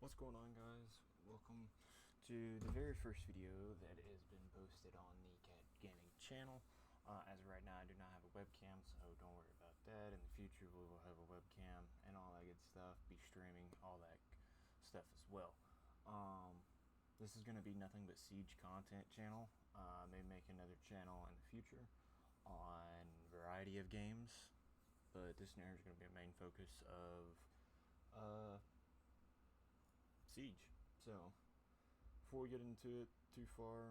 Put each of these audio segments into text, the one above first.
What's going on, guys? Welcome to the very first video that has been posted on the Cat Gaming channel. As of right now, I do not have a webcam, so don't worry about that. In the future, we will have a webcam and all that good stuff, be streaming, all that stuff as well. This is going to be nothing but Siege content channel. Maybe make another channel in the future on a variety of games, but this now is going to be a main focus of Siege. So before we get into it too far,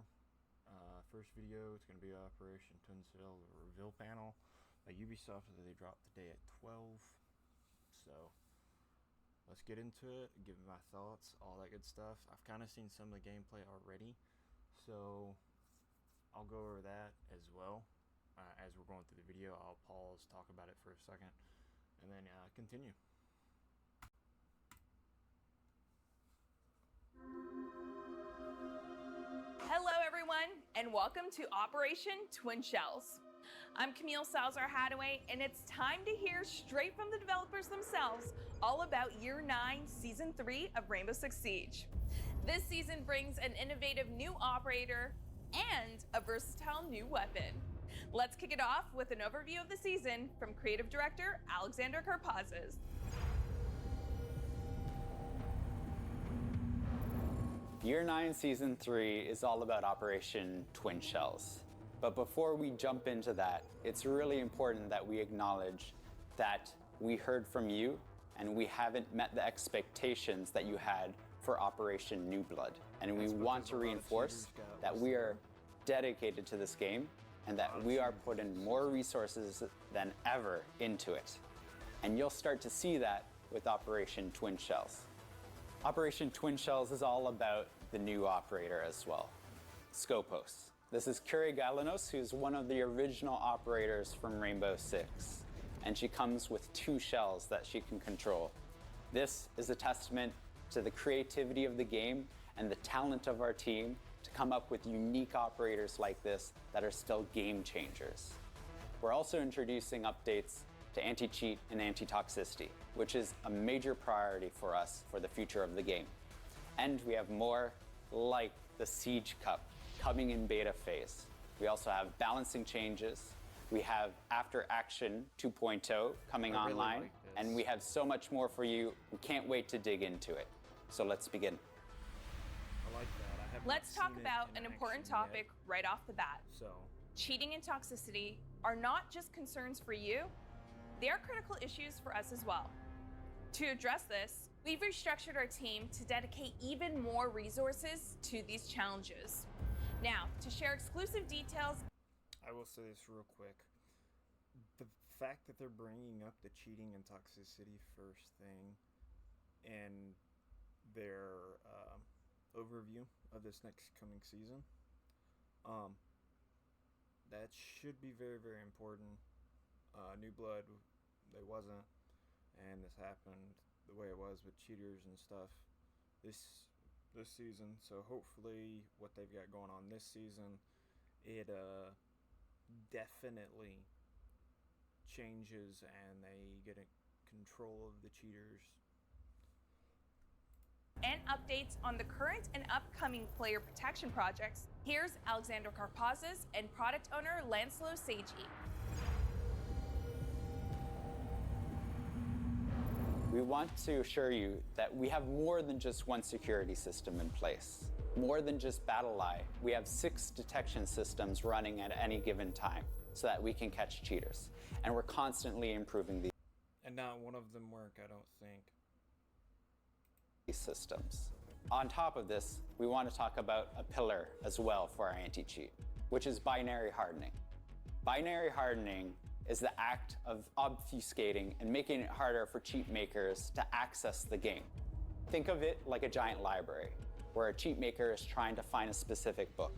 first video, it's going to be Operation Twin Shells reveal panel by Ubisoft that they dropped today at 12. So let's get into it, give my thoughts, all that good stuff. I've kind of seen some of the gameplay already, so I'll go over that as well. As we're going through the video, I'll pause, talk about it for a second, and then continue. Hello everyone, and welcome to Operation Twin Shells. I'm Camille Salazar-Hadaway, and it's time to hear straight from the developers themselves all about Year 9, Season 3 of Rainbow Six Siege. This season brings an innovative new operator and a versatile new weapon. Let's kick it off with an overview of the season from Creative Director Alexander Karpazes. Year 9 Season 3 is all about Operation Twin Shells. But before we jump into that, it's really important that we acknowledge that we heard from you and we haven't met the expectations that you had for Operation New Blood. And we want to reinforce that we are dedicated to this game and that we are putting more resources than ever into it. And you'll start to see that with Operation Twin Shells. Operation Twin Shells is all about the new operator as well, Skopós. This is Curie Galanos, who's one of the original operators from Rainbow Six, and she comes with 2 shells that she can control. This is a testament to the creativity of the game and the talent of our team to come up with unique operators like this that are still game changers. We're also introducing updates to anti-cheat and anti-toxicity, which is a major priority for us for the future of the game. And we have more like the Siege Cup coming in beta phase. We also have balancing changes. We have After Action 2.0 coming online, and we have so much more for you. We can't wait to dig into it. So let's begin. I like that. Let's talk about an important topic right off the bat. So, cheating and toxicity are not just concerns for you, they are critical issues for us as well. To address this, we've restructured our team to dedicate even more resources to these challenges. Now, to share exclusive details, I will say this real quick. The fact that they're bringing up the cheating and toxicity first thing in their overview of this next coming season, that should be very, very important. New Blood, they wasn't, and this happened the way it was with cheaters and stuff this season. So hopefully what they've got going on this season, it definitely changes and they get in control of the cheaters. and updates on the current and upcoming player protection projects, here's Alexander Karpazes and product owner Lancelot Seiji. We want to assure you that we have more than just one security system in place. More than just BattleEye, we have 6 detection systems running at any given time so that we can catch cheaters. And we're constantly improving these. And not one of them work, I don't think. Systems. On top of this, we want to talk about a pillar as well for our anti-cheat, which is binary hardening. Binary hardening is the act of obfuscating and making it harder for cheat makers to access the game. Think of it like a giant library, where a cheat maker is trying to find a specific book.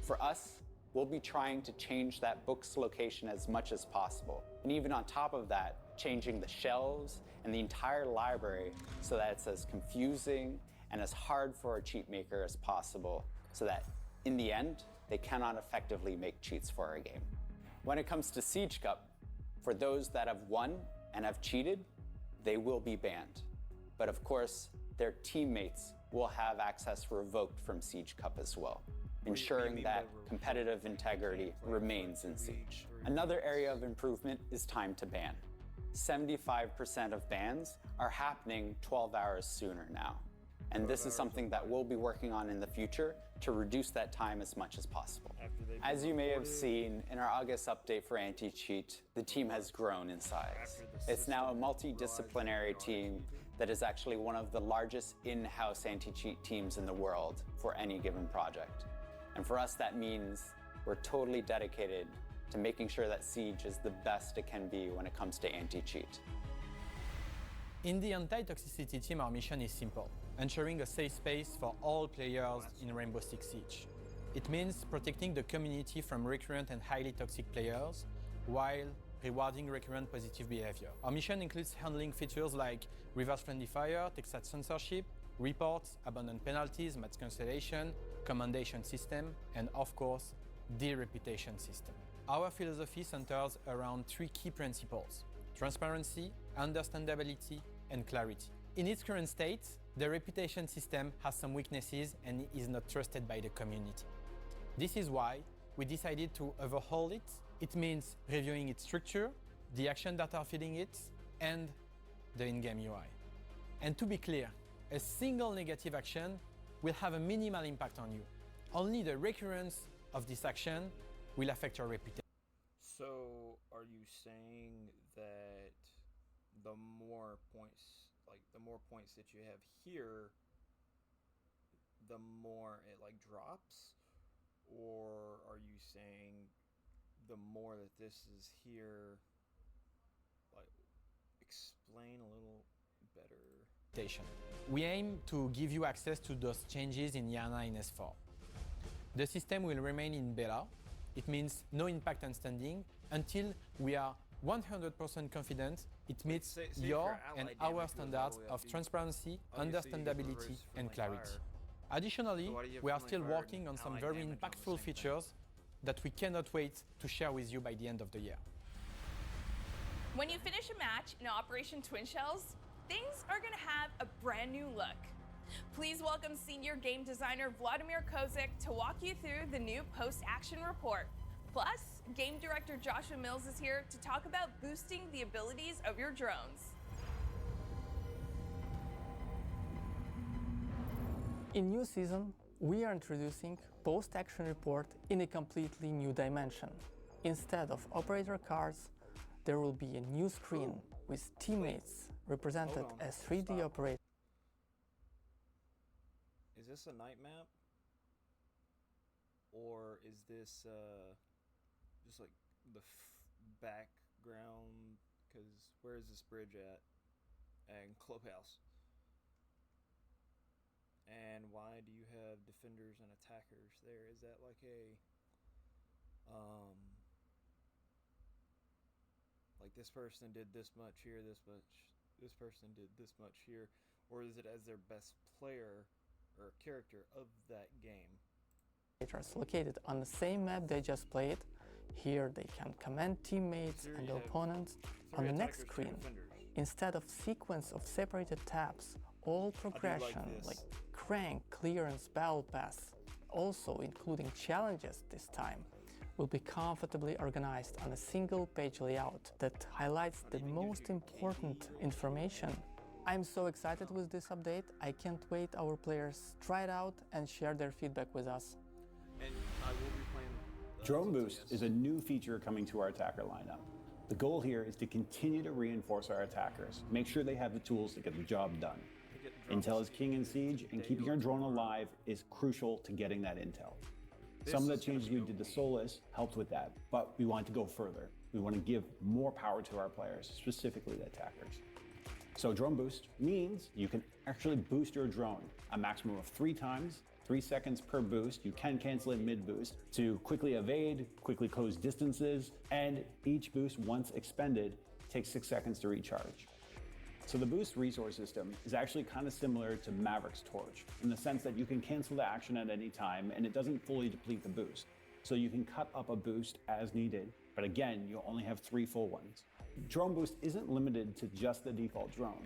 For us, we'll be trying to change that book's location as much as possible. And even on top of that, changing the shelves and the entire library so that it's as confusing and as hard for a cheat maker as possible, so that in the end, they cannot effectively make cheats for our game. When it comes to Siege Cup, for those that have won and have cheated, they will be banned. But of course, their teammates will have access revoked from Siege Cup as well, ensuring that competitive integrity remains in Siege. Another area of improvement is time to ban. 75% of bans are happening 12 hours sooner now. And this is something that we'll be working on in the future to reduce that time as much as possible. As you may have seen in our August update for Anti-Cheat, the team has grown in size. It's now a multidisciplinary team that is actually one of the largest in-house anti-cheat teams in the world for any given project. And for us, that means we're totally dedicated to making sure that Siege is the best it can be when it comes to anti-cheat. In the anti-toxicity team, our mission is simple: ensuring a safe space for all players in Rainbow Six Siege. It means protecting the community from recurrent and highly toxic players while rewarding recurrent positive behavior. Our mission includes handling features like reverse friendly fire, text censorship, reports, abandoned penalties, match cancellation, commendation system, and of course, the reputation system. Our philosophy centers around three key principles: transparency, understandability, and clarity. In its current state, the reputation system has some weaknesses and is not trusted by the community. This is why we decided to overhaul it. It means reviewing its structure, the action that are feeding it, and the in-game UI. And to be clear, a single negative action will have a minimal impact on you. Only the recurrence of this action will affect your reputation. So, are you saying that the more points that you have here, the more it drops? Or are you saying the more that this is here, explain a little better? We aim to give you access to those changes in year 9 S4. The system will remain in beta. It means no impact on standing until we are 100% confident it meets your and our standards of transparency, understandability, and clarity. Additionally, we are still working on some very impactful features that we cannot wait to share with you by the end of the year. When you finish a match in Operation Twin Shells, things are going to have a brand new look. Please welcome senior game designer Vladimir Kozik to walk you through the new post-action report. Plus, game director Joshua Mills is here to talk about boosting the abilities of your drones. In new season, we are introducing post-action report in a completely new dimension. Instead of operator cards, there will be a new screen with teammates represented as 3D operators. Is this a night map? Or is this just the background? Because where is this bridge at? And clubhouse. And why do you have defenders and attackers there? Is that like a this person did this much here, this person did this much here, or is it as their best player or character of that game? Located on the same map they just played. Here they can command teammates and opponents. On the next screen, instead of sequence of separated tabs, all progression like crank, clearance, battle pass, also including challenges this time, will be comfortably organized on a single page layout that highlights the most important information. I'm so excited with this update. I can't wait our players try it out and share their feedback with us. And I will be playing Drone Boost is a new feature coming to our attacker lineup. The goal here is to continue to reinforce our attackers, make sure they have the tools to get the job done. Intel is king in Siege, and keeping our drone alive is crucial to getting that intel. Some of the changes we did to Solus helped with that, but we want to go further. We want to give more power to our players, specifically the attackers. So Drone Boost means you can actually boost your drone a maximum of 3 times, 3 seconds per boost. You can cancel it mid-boost to quickly evade, quickly close distances, and each boost, once expended, takes 6 seconds to recharge. So the boost resource system is actually kind of similar to Maverick's Torch in the sense that you can cancel the action at any time and it doesn't fully deplete the boost. So you can cut up a boost as needed, but again, you'll only have 3 full ones. Drone Boost isn't limited to just the default drone.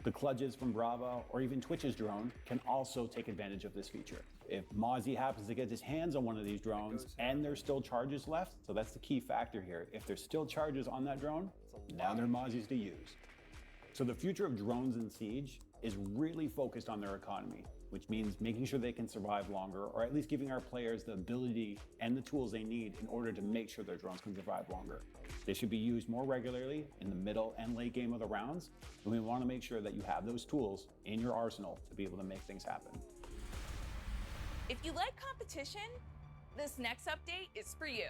The Kludges from Bravo, or even Twitch's drone, can also take advantage of this feature. If Mozzie happens to get his hands on one of these drones and there's still charges left, so that's the key factor here. If there's still charges on that drone, now they're Mozzie's to use. So the future of drones in Siege is really focused on their economy, which means making sure they can survive longer, or at least giving our players the ability and the tools they need in order to make sure their drones can survive longer. They should be used more regularly in the middle and late game of the rounds, and we want to make sure that you have those tools in your arsenal to be able to make things happen. If you like competition, this next update is for you.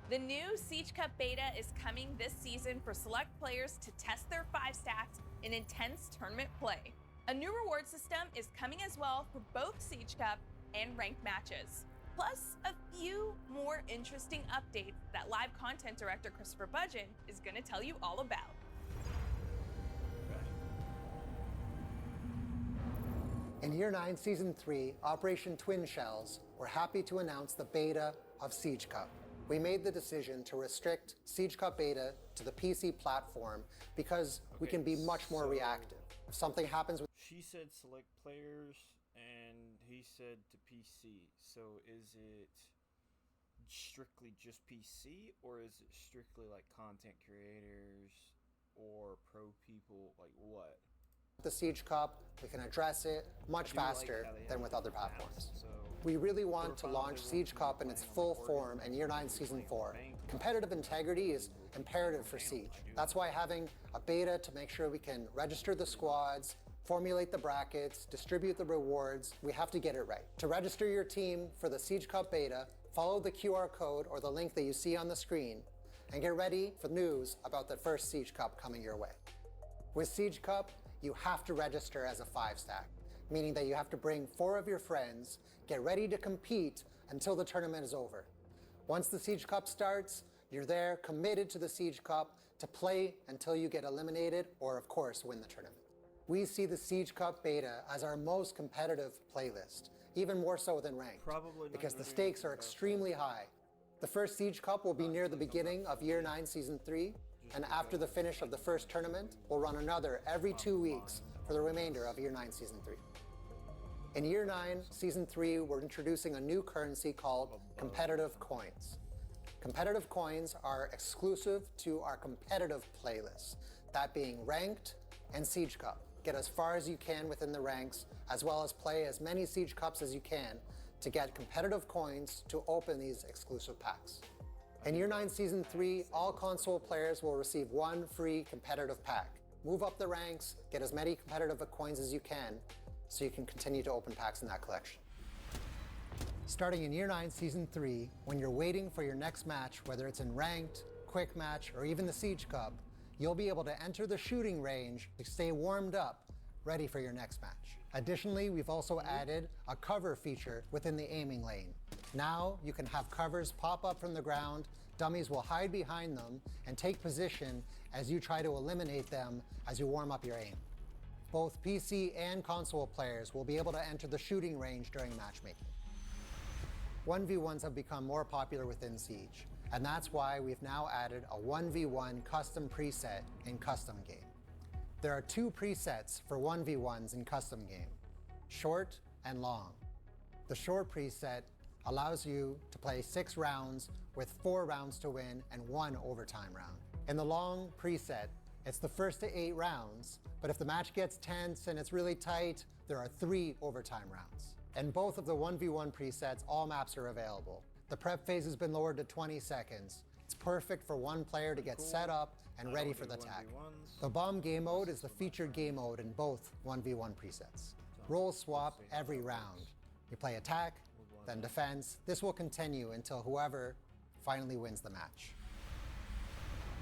The new Siege Cup beta is coming this season for select players to test their 5 stacks in intense tournament play. A new reward system is coming as well for both Siege Cup and ranked matches. Plus, a few more interesting updates that live content director Christopher Budgeon is going to tell you all about. In Year 9, Season 3, Operation Twin Shells, we're happy to announce the beta of Siege Cup. We made the decision to restrict Siege Cup beta to the PC platform because we can be much more reactive. If something happens with... She said select players, and he said to PC. So is it strictly just PC, or is it strictly like content creators or pro people? Like what? The Siege Cup, we can address it much faster than with other platforms. So We really want to launch Siege Cup in its full form in Year 9 Season 4. Competitive integrity is imperative for Siege. That's why having a beta to make sure we can register the squads, formulate the brackets, distribute the rewards, we have to get it right. To register your team for the Siege Cup beta, follow the QR code or the link that you see on the screen, and get ready for news about the first Siege Cup coming your way. With Siege Cup, you have to register as a 5-stack, meaning that you have to bring 4 of your friends, get ready to compete until the tournament is over. Once the Siege Cup starts, you're there committed to the Siege Cup to play until you get eliminated or, of course, win the tournament. We see the Siege Cup beta as our most competitive playlist, even more so than ranked, because the stakes are extremely high. The first Siege Cup will be near the beginning of Year 9 Season 3, and after the finish of the first tournament, we'll run another every 2 weeks for the remainder of Year 9 Season 3. In Year 9 Season 3, we're introducing a new currency called competitive coins. Competitive coins are exclusive to our competitive playlists, that being ranked and Siege Cup. Get as far as you can within the ranks, as well as play as many Siege Cups as you can to get competitive coins to open these exclusive packs. In Year 9 Season 3, all console players will receive 1 free competitive pack. Move up the ranks, get as many competitive coins as you can, so you can continue to open packs in that collection. Starting in Year 9 Season 3, when you're waiting for your next match, whether it's in ranked, quick match, or even the Siege Cup, you'll be able to enter the shooting range to stay warmed up, ready for your next match. Additionally, we've also added a cover feature within the aiming lane. Now you can have covers pop up from the ground, dummies will hide behind them and take position as you try to eliminate them as you warm up your aim. Both PC and console players will be able to enter the shooting range during matchmaking. 1v1s have become more popular within Siege, and that's why we've now added a 1v1 custom preset in Custom Game. There are 2 presets for 1v1s in Custom Game, short and long. The short preset allows you to play 6 rounds with 4 rounds to win and 1 overtime round. In the long preset, it's the first to 8 rounds, but if the match gets tense and it's really tight, there are 3 overtime rounds. In both of the 1v1 presets, all maps are available. The prep phase has been lowered to 20 seconds. It's perfect for one player to get set up and ready for the attack. The bomb game mode is the featured game mode in both 1v1 presets. Role swap every round. You play attack, then defense. This will continue until whoever finally wins the match.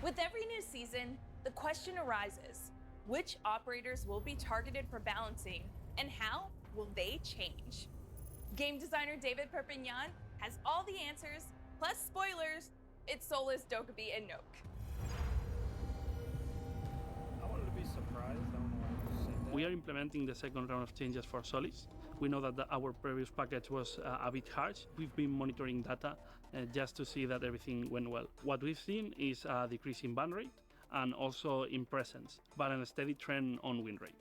With every new season, the question arises, which operators will be targeted for balancing and how will they change? Game designer David Perpignan has all the answers, plus spoilers. It's Solus, Dokkaebi, and Nook. I wanted to be surprised. I don't know why you said that. We are implementing the second round of changes for Solis. We know that our previous package was a bit harsh. We've been monitoring data just to see that everything went well. What we've seen is a decrease in ban rate and also in presence, but a steady trend on win rate.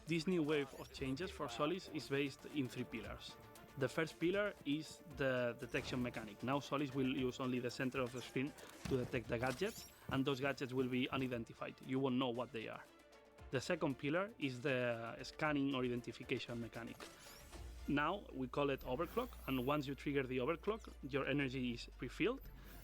This new wave of changes for Solis is based in 3 pillars. The first pillar is the detection mechanic. Now Solis will use only the center of the screen to detect the gadgets, and those gadgets will be unidentified. You won't know what they are. The second pillar is the scanning or identification mechanic. Now we call it overclock, and once you trigger the overclock, your energy is refilled,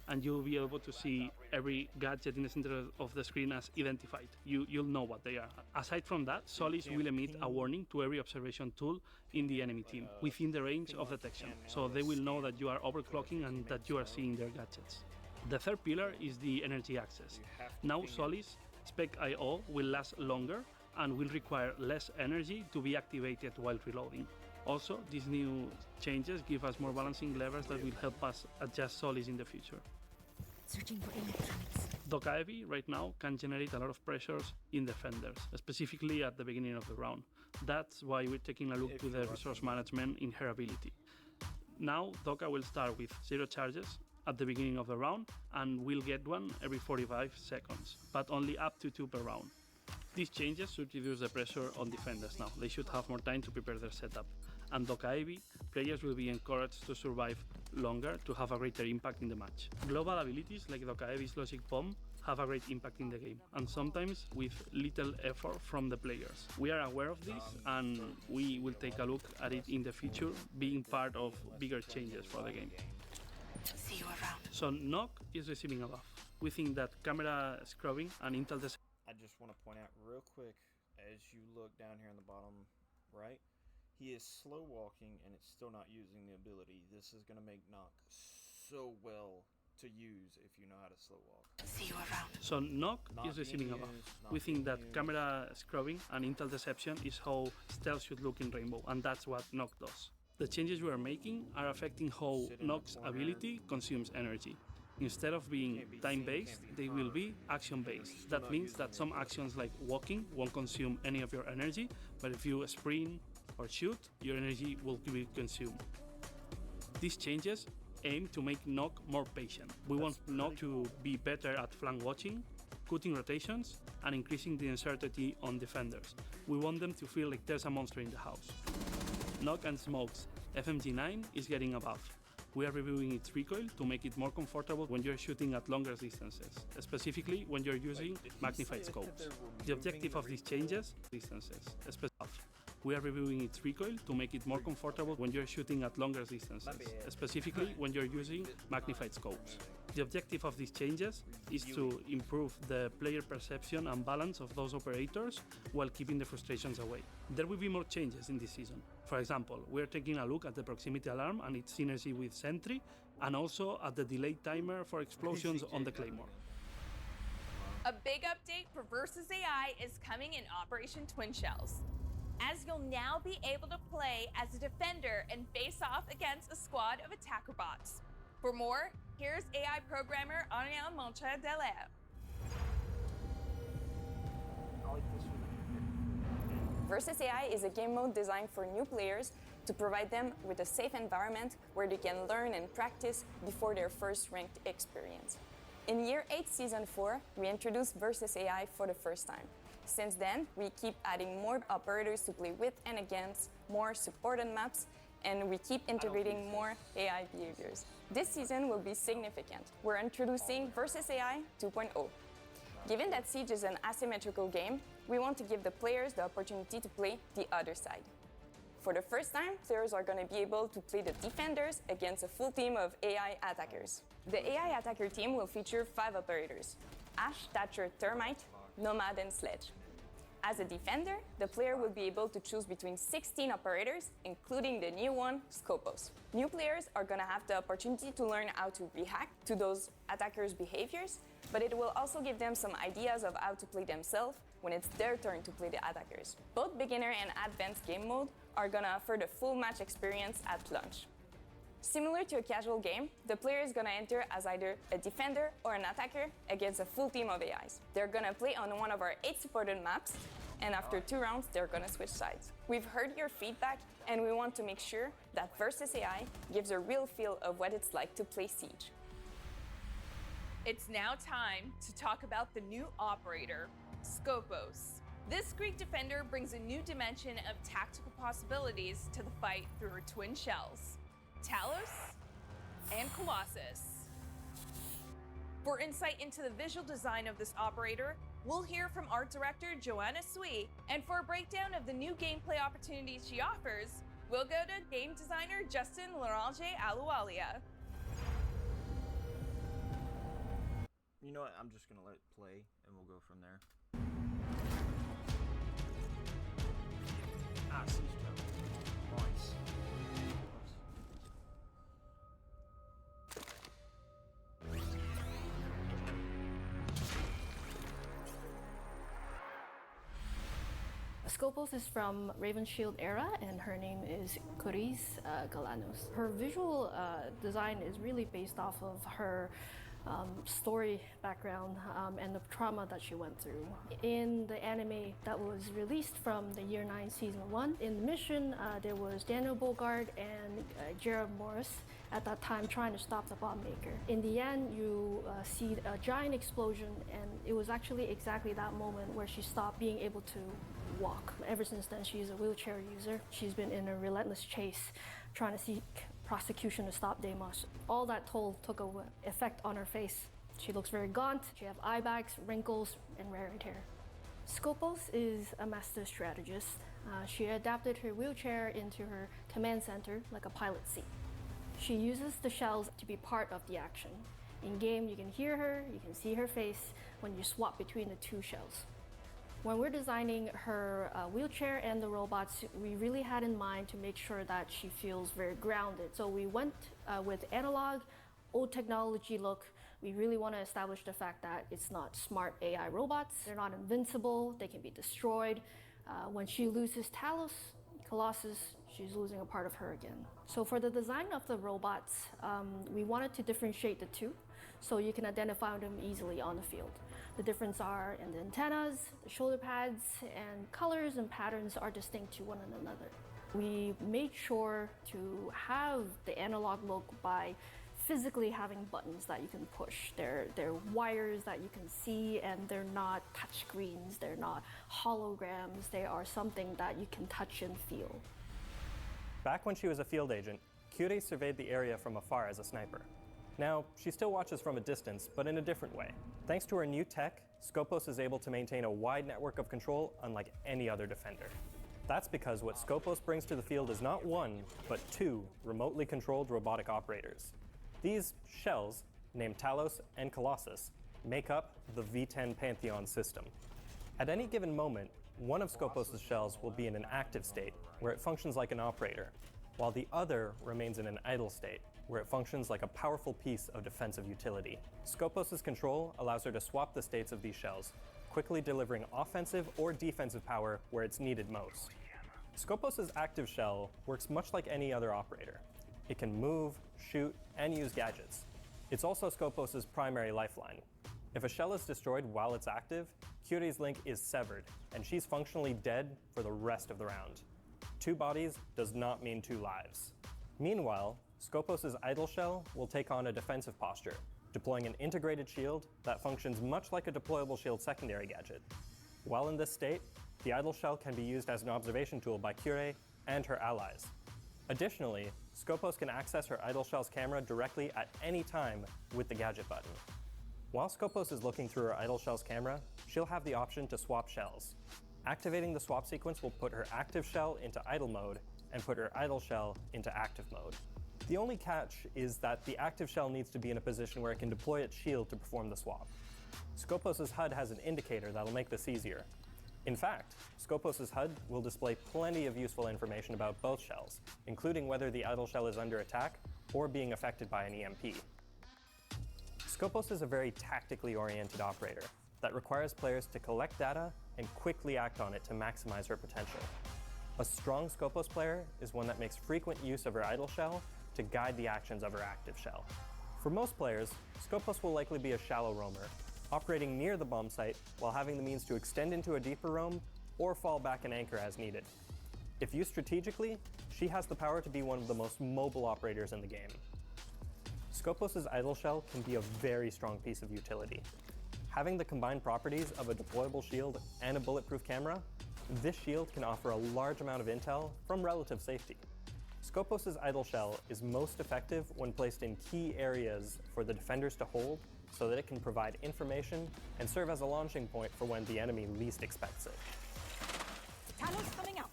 and you'll be able to see every gadget in the center of the screen as identified. You'll know what they are. Aside from that, Solis will emit a warning to every observation tool in the enemy team within the range of detection, so they will know that you are overclocking and that you are seeing their gadgets. The third pillar is the energy access. Now Solis Spec IO will last longer and will require less energy to be activated while reloading. Also, these new changes give us more balancing levers that will help us adjust Solis in the future. Searching for electronics. Doka Heavy right now can generate a lot of pressures in defenders, specifically at the beginning of the round. That's why we're taking a look to the resource management in her ability. Now Doka will start with 0 charges at the beginning of the round and will get one every 45 seconds, but only up to 2 per round. These changes should reduce the pressure on defenders now. They should have more time to prepare their setup. And Doka Heavy, players will be encouraged to survive longer to have a greater impact in the match. Global abilities like Doka Heavy's Logic Bomb have a great impact in the game, and sometimes with little effort from the players. We are aware of this, and we will take a look at it in the future, being part of bigger changes for the game. See you around. So Knock is receiving a buff. We think that camera scrubbing and Intel I just want to point out real quick, as you look down here in the bottom right, he is slow walking and it's still not using the ability. This is going to make Knock so well to use if you know how to slow walk. See you around. So Knock is receiving a buff. We think that camera scrubbing and Intel Deception is how stealth should look in Rainbow, and that's what Knock does. The changes we are making are affecting how Knock's ability consumes energy. Instead of being time-based, they will be action-based. That means that some actions like walking won't consume any of your energy, but if you sprint or shoot, your energy will be consumed. These changes aim to make Knock more patient. We want Knock to be better at flank watching, cutting rotations, and increasing the uncertainty on defenders. We want them to feel like there's a monster in the house. Knock and Smoke's FMG9 is getting a buff. We are reviewing its recoil to make it more comfortable when you're shooting at longer distances, specifically when you're using magnified scopes. The objective of these changes We are reviewing its recoil to make it more comfortable when you're shooting at longer distances, specifically when you're using magnified scopes. The objective of these changes is to improve the player perception and balance of those operators while keeping the frustrations away. There will be more changes in this season. For example, we are taking a look at the proximity alarm and its synergy with Sentry, and also at the delayed timer for explosions on the Claymore. A big update for Versus AI is coming in Operation Twin Shells, as you'll now be able to play as a defender and face off against a squad of attacker bots. For more, here's AI programmer Ariel Moncha Delaire. Versus AI is a game mode designed for new players to provide them with a safe environment where they can learn and practice before their first ranked experience. In Year 8, Season 4, we introduced Versus AI for the first time. Since then, we keep adding more operators to play with and against, more supported maps, and we keep integrating more AI behaviors. This season will be significant. We're introducing Versus AI 2.0. Given that Siege is an asymmetrical game, we want to give the players the opportunity to play the other side. For the first time, players are going to be able to play the defenders against a full team of AI attackers. The AI attacker team will feature 5 operators: Ash, Thatcher, Termite, Nomad, and Sledge. As a defender, the player will be able to choose between 16 operators, including the new one, Skopós. New players are going to have the opportunity to learn how to react to those attackers' behaviors, but it will also give them some ideas of how to play themselves when it's their turn to play the attackers. Both beginner and advanced game mode are going to offer the full match experience at launch. Similar to a casual game, the player is going to enter as either a defender or an attacker against a full team of AIs. They're going to play on one of our 8 supported maps, and after 2 rounds, they're going to switch sides. We've heard your feedback, and we want to make sure that Versus AI gives a real feel of what it's like to play Siege. It's now time to talk about the new operator, Skopós. This Greek defender brings a new dimension of tactical possibilities to the fight through her twin shells, Talos and Colossus. For insight into the visual design of this operator, we'll hear from art director Joanna Sui, and for a breakdown of the new gameplay opportunities she offers, we'll go to game designer Justin Larange Alualia. You know what? I'm just gonna let it play, and we'll go from there. Ah, siege tower. Nice. Skopós is from Raven Shield era, and her name is Koris Galanos. Her visual design is really based off of her story background and the trauma that she went through. In the anime that was released from the Year 9 Season 1, in the mission there was Daniel Bogard and Jared Morris at that time trying to stop the bomb maker. In the end, you see a giant explosion, and it was actually exactly that moment where she stopped being able to walk. Ever since then, she's a wheelchair user. She's been in a relentless chase trying to seek prosecution to stop Deimos. All that toll took an effect on her face. She looks very gaunt, she has eye bags, wrinkles, and ragged hair. Skopós is a master strategist. She adapted her wheelchair into her command center like a pilot seat. She uses the shells to be part of the action. In game, you can hear her, you can see her face when you swap between the two shells. When we're designing her wheelchair and the robots, we really had in mind to make sure that she feels very grounded. So we went with analog, old technology look. We really want to establish the fact that it's not smart AI robots. They're not invincible, they can be destroyed. When she loses Talos, Colossus, she's losing a part of her again. So for the design of the robots, we wanted to differentiate the two so you can identify them easily on the field. The difference are in the antennas, the shoulder pads, and colors and patterns are distinct to one another. We made sure to have the analog look by physically having buttons that you can push. They're wires that you can see, and they're not touch screens, they're not holograms, they are something that you can touch and feel. Back when she was a field agent, Kyurei surveyed the area from afar as a sniper. Now, she still watches from a distance, but in a different way. Thanks to her new tech, Skopós is able to maintain a wide network of control unlike any other defender. That's because what Skopós brings to the field is not one, but two remotely controlled robotic operators. These shells, named Talos and Colossus, make up the V10 Pantheon system. At any given moment, one of Skopós' shells will be in an active state, where it functions like an operator, while the other remains in an idle state, where it functions like a powerful piece of defensive utility. Skopós' control allows her to swap the states of these shells, quickly delivering offensive or defensive power where it's needed most. Skopós' active shell works much like any other operator. It can move, shoot, and use gadgets. It's also Skopós' primary lifeline. If a shell is destroyed while it's active, Kyurei's link is severed, and she's functionally dead for the rest of the round. 2 bodies does not mean 2 lives. Meanwhile, Skopós' idle shell will take on a defensive posture, deploying an integrated shield that functions much like a deployable shield secondary gadget. While in this state, the idle shell can be used as an observation tool by Kyurei and her allies. Additionally, Skopós can access her idle shell's camera directly at any time with the gadget button. While Skopós is looking through her idle shell's camera, she'll have the option to swap shells. Activating the swap sequence will put her active shell into idle mode and put her idle shell into active mode. The only catch is that the active shell needs to be in a position where it can deploy its shield to perform the swap. Skopós' HUD has an indicator that'll make this easier. In fact, Skopós' HUD will display plenty of useful information about both shells, including whether the idle shell is under attack or being affected by an EMP. Skopós is a very tactically oriented operator that requires players to collect data and quickly act on it to maximize her potential. A strong Skopós player is one that makes frequent use of her idle shell to guide the actions of her active shell. For most players, Skopós will likely be a shallow roamer, operating near the bomb site while having the means to extend into a deeper roam or fall back and anchor as needed. If used strategically, she has the power to be one of the most mobile operators in the game. Skopós' idle shell can be a very strong piece of utility. Having the combined properties of a deployable shield and a bulletproof camera, this shield can offer a large amount of intel from relative safety. Skopós' idle shell is most effective when placed in key areas for the defenders to hold so that it can provide information and serve as a launching point for when the enemy least expects it. Talon's coming out.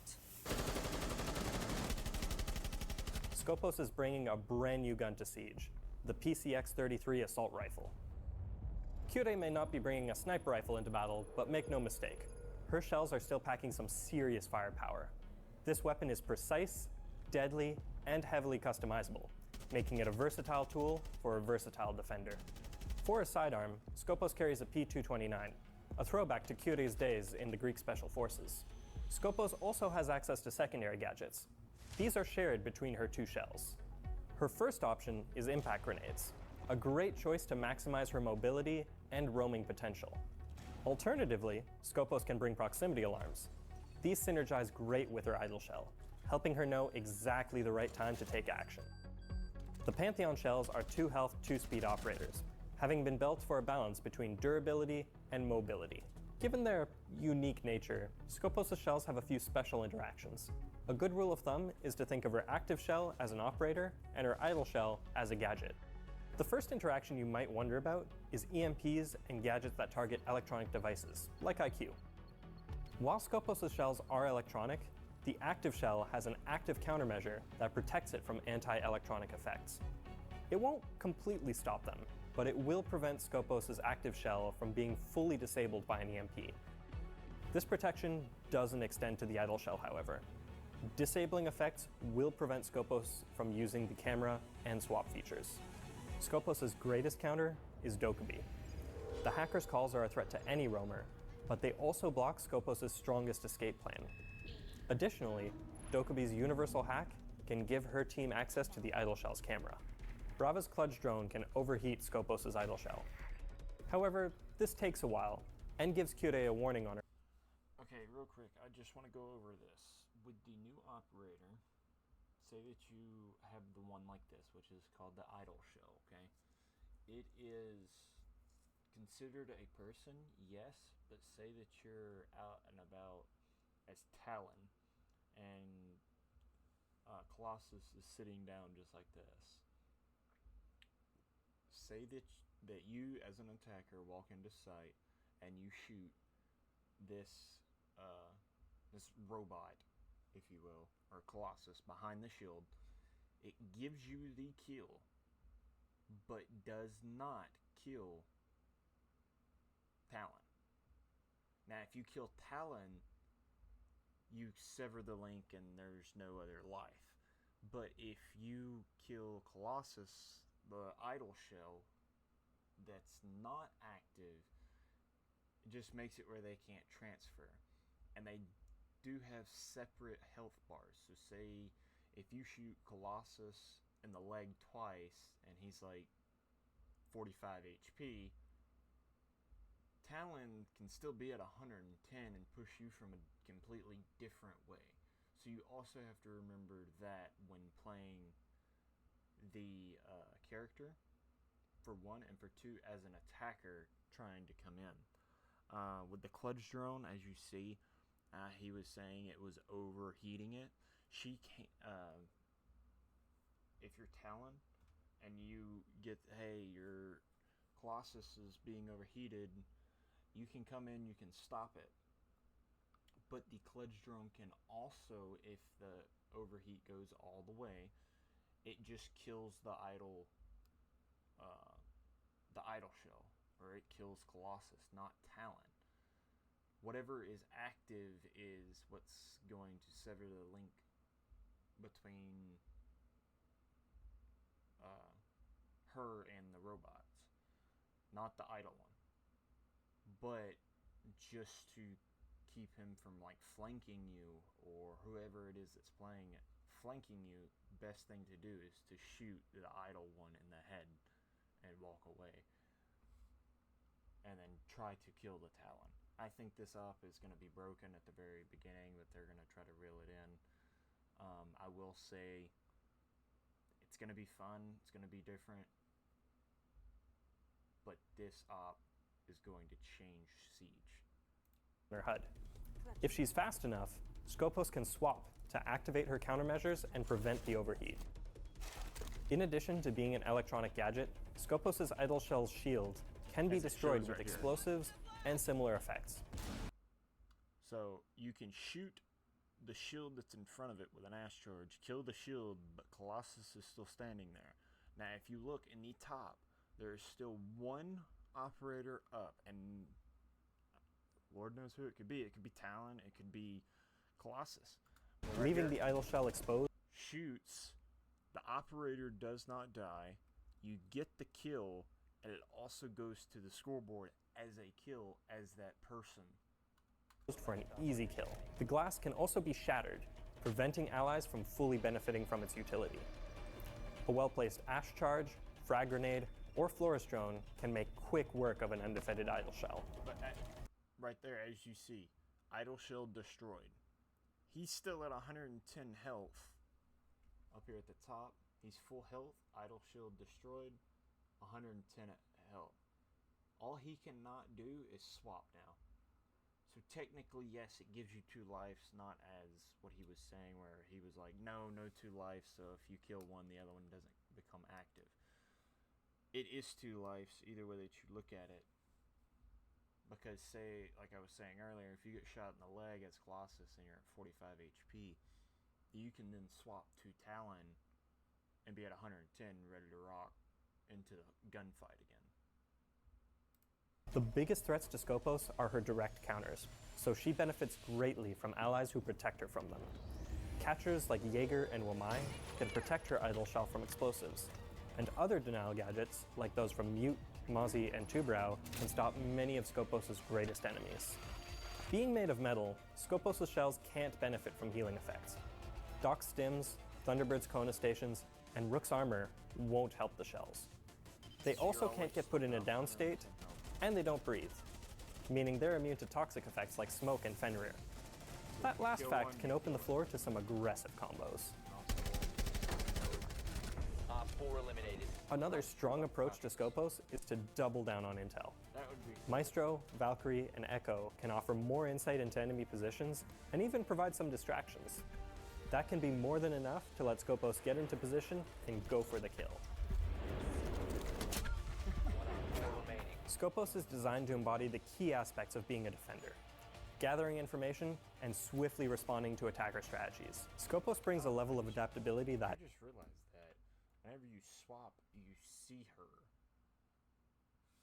Skopós is bringing a brand new gun to Siege, the PCX-33 assault rifle. Kyurei may not be bringing a sniper rifle into battle, but make no mistake, her shells are still packing some serious firepower. This weapon is precise, deadly, and heavily customizable, making it a versatile tool for a versatile defender. For a sidearm, Skopós carries a P229, a throwback to Kyurei's days in the Greek Special Forces. Skopós also has access to secondary gadgets. These are shared between her two shells. Her first option is impact grenades, a great choice to maximize her mobility and roaming potential. Alternatively, Skopós can bring proximity alarms. These synergize great with her idle shell, helping her know exactly the right time to take action. The Pantheon shells are 2 health, 2 speed operators, having been built for a balance between durability and mobility. Given their unique nature, Skopós' shells have a few special interactions. A good rule of thumb is to think of her active shell as an operator and her idle shell as a gadget. The first interaction you might wonder about is EMPs and gadgets that target electronic devices, like IQ. While Skopós' shells are electronic, the active shell has an active countermeasure that protects it from anti-electronic effects. It won't completely stop them, but it will prevent Skopós' active shell from being fully disabled by an EMP. This protection doesn't extend to the idle shell, however. Disabling effects will prevent Skopós from using the camera and swap features. Skopós' greatest counter is Dokkaebi. The hacker's calls are a threat to any roamer, but they also block Skopós' strongest escape plan. Additionally, Dokkaebi's universal hack can give her team access to the idle shell's camera. Brava's Kludge drone can overheat Skopós' idle shell. However, this takes a while, and gives Kyurei a warning on her. Okay, real quick, I just want to go over this. With the new operator, say that you have the one like this, which is called the idle shell, okay? It is considered a person, yes, but say that you're out and about as Talon, and Colossus is sitting down just like this. Say that you, as an attacker, walk into sight and you shoot this this robot, if you will, or Colossus behind the shield. It gives you the kill, but does not kill Talon. Now, if you kill Talon, you sever the link and there's no other life. But if you kill Colossus, the idle shell, that's not active, it just makes it where they can't transfer. And they do have separate health bars. So say if you shoot Colossus in the leg twice and he's like 45 HP, Talon can still be at 110 and push you from a completely different way. So you also have to remember that when playing the character, for one, and for two, as an attacker trying to come in. With the Kludge drone, as you see, he was saying it was overheating it. She can't, if you're Talon and you get, hey, your Colossus is being overheated, you can come in, you can stop it. But the Kludge drone can also, if the overheat goes all the way, it just kills the idle shell, or it kills Colossus, not Talon. Whatever is active is what's going to sever the link between her and the robots, not the idle one. But just to keep him from like flanking you, or whoever it is that's playing it flanking you, best thing to do is to shoot the idle one in the head and walk away, and then try to kill the Talon. I think this op is going to be broken at the very beginning, but they're going to try to reel it in. I will say it's going to be fun, it's going to be different, but this op is going to change Siege. Her HUD. If she's fast enough, Skopós can swap to activate her countermeasures and prevent the overheat. In addition to being an electronic gadget, Skopós' idle shell's shield can be destroyed with explosives and similar effects. So you can shoot the shield that's in front of it with an ash charge, kill the shield, but Colossus is still standing there. Now if you look in the top, there is still one operator up, and Lord knows who it could be. It could be Talon, it could be Colossus. Leaving the idle shell exposed. Shoots, the operator does not die, you get the kill, and it also goes to the scoreboard as a kill as that person. For an easy kill. The glass can also be shattered, preventing allies from fully benefiting from its utility. A well-placed ash charge, frag grenade, or Flores drone can make quick work of an undefended idle shell. But right there, as you see, idle shell destroyed. He's still at 110 health. Up here at the top, he's full health, idle shield destroyed, 110 health. All he cannot do is swap now. So technically, yes, it gives you 2 lives, not as what he was saying where he was like, no 2 lives, so if you kill one, the other one doesn't become active. It is 2 lives, either way that you look at it. Because say, like I was saying earlier, if you get shot in the leg as Colossus and you're at 45 HP, you can then swap to Talon and be at 110 ready to rock into the gunfight again. The biggest threats to Skopós are her direct counters, so she benefits greatly from allies who protect her from them. Catchers like Jaeger and Wamai can protect her idle shell from explosives, and other denial gadgets, like those from Mute, Mozzie, and Tubrow, can stop many of Skopós' greatest enemies. Being made of metal, Skopós' shells can't benefit from healing effects. Doc's stims, Thunderbird's Kona stations, and Rook's armor won't help the shells. They also can't get put in a down state, and they don't breathe, meaning they're immune to toxic effects like smoke and Fenrir. That last fact can open the floor to some aggressive combos. Another strong approach to Skopós is to double down on intel. Maestro, Valkyrie, and Echo can offer more insight into enemy positions and even provide some distractions. That can be more than enough to let Skopós get into position and go for the kill. Skopós is designed to embody the key aspects of being a defender: gathering information and swiftly responding to attacker strategies. Skopós brings a level of adaptability that I just realized that whenever you swap, you see her.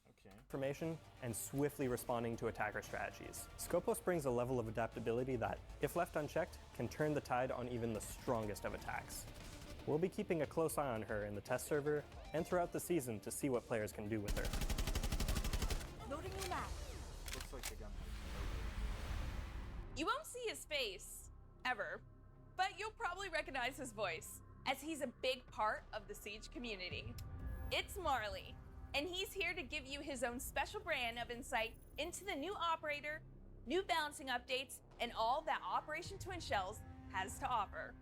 Okay. Information and swiftly responding to attacker strategies. Skopós brings a level of adaptability that, if left unchecked, can turn the tide on even the strongest of attacks. We'll be keeping a close eye on her in the test server and throughout the season to see what players can do with her. Loading new map. Looks like they got You won't see his face, ever, but you'll probably recognize his voice, as he's a big part of the Siege community. It's Marley, and he's here to give you his own special brand of insight into the new operator, new balancing updates, and all that Operation Twin Shells has to offer.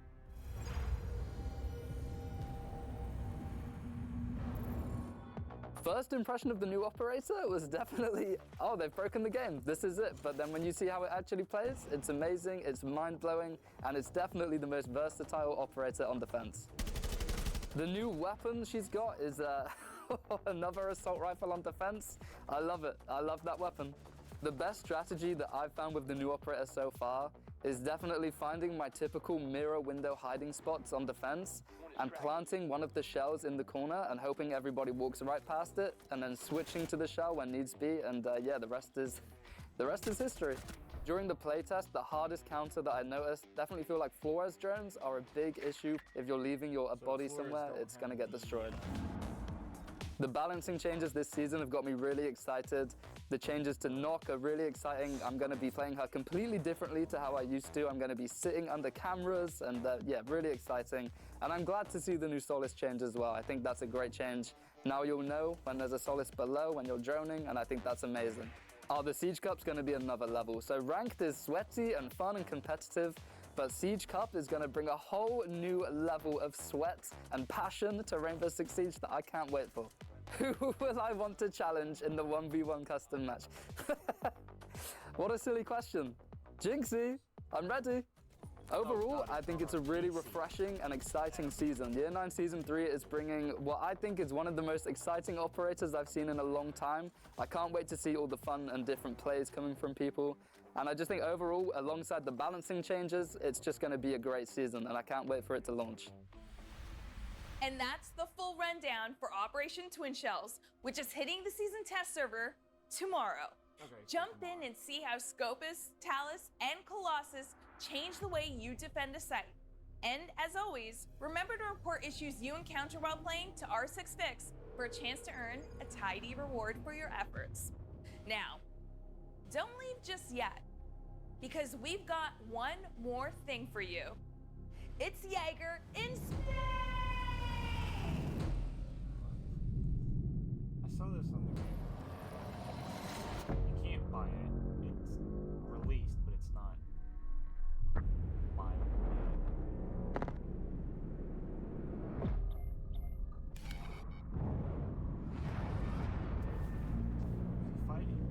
First impression of the new operator was definitely, oh, they've broken the game, this is it. But then when you see how it actually plays, it's amazing, it's mind-blowing, and it's definitely the most versatile operator on defense. The new weapon she's got is another assault rifle on defense. I love it, I love that weapon. The best strategy that I've found with the new operator so far is definitely finding my typical mirror window hiding spots on defense and planting one of the shells in the corner and hoping everybody walks right past it, and then switching to the shell when needs be, and yeah, the rest is history. During the playtest, the hardest counter that I noticed, definitely feel like Flores drones are a big issue. If you're leaving your body somewhere, it's gonna get destroyed. The balancing changes this season have got me really excited. The changes to Nock are really exciting. I'm going to be playing her completely differently to how I used to. I'm going to be sitting under cameras, and yeah, really exciting. And I'm glad to see the new Solace change as well. I think that's a great change. Now you'll know when there's a Solace below when you're droning, and I think that's amazing. The Siege Cup's going to be another level. So ranked is sweaty and fun and competitive, but Siege Cup is going to bring a whole new level of sweat and passion to Rainbow Six Siege that I can't wait for. Who will I want to challenge in the 1v1 custom match? What a silly question. Jinxie, I'm ready. Overall, I think it's a really refreshing and exciting season. Year 9 Season 3 is bringing what I think is one of the most exciting operators I've seen in a long time. I can't wait to see all the fun and different plays coming from people. And I just think overall, alongside the balancing changes, it's just going to be a great season, and I can't wait for it to launch. And that's the full rundown for Operation Twin Shells, which is hitting the season test server tomorrow. Jump in and see how Skopós, Talus, and Colossus change the way you defend a site. And as always, remember to report issues you encounter while playing to R6Fix for a chance to earn a tidy reward for your efforts. Now, don't leave just yet, because we've got one more thing for you. It's Jaeger in Spain! I saw this on the game. You can't buy it. It's released, but it's not buyable. Is he fighting?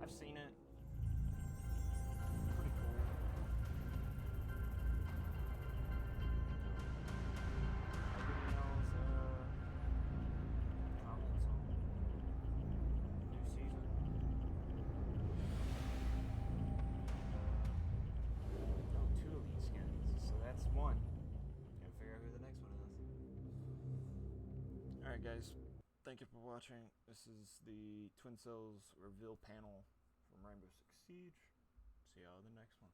I've seen it. Pretty cool. Everything else, comments on new season. Oh, 2 elite skins. So that's 1. Gotta figure out who the next one is. Alright guys, thank you for watching. This is the Twin Cells reveal panel from Rainbow Six Siege. See y'all in the next one.